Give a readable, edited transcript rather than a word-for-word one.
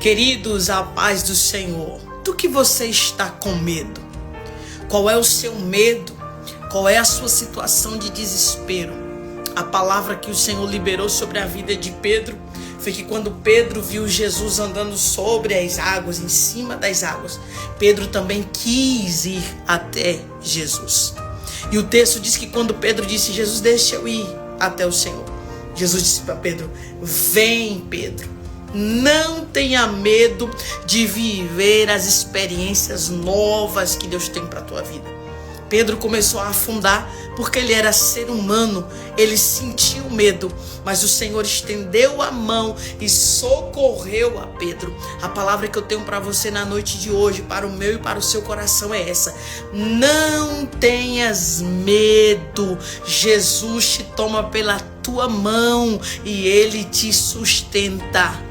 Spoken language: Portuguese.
Queridos, a paz do Senhor. Do que você está com medo? Qual é o seu medo? Qual é a sua situação de desespero? A palavra que o Senhor liberou sobre a vida de Pedro foi que quando Pedro viu Jesus andando sobre as águas, em cima das águas, Pedro também quis ir até Jesus. E o texto diz que quando Pedro disse: Jesus, deixa eu ir até o Senhor, Jesus disse para Pedro: vem, Pedro. Não tenha medo de viver as experiências novas que Deus tem para a tua vida. Pedro começou a afundar porque ele era ser humano, ele sentiu medo, mas o Senhor estendeu a mão e socorreu a Pedro. A palavra que eu tenho para você na noite de hoje, para o meu e para o seu coração, é essa: não tenhas medo. Jesus te toma pela tua mão e ele te sustenta.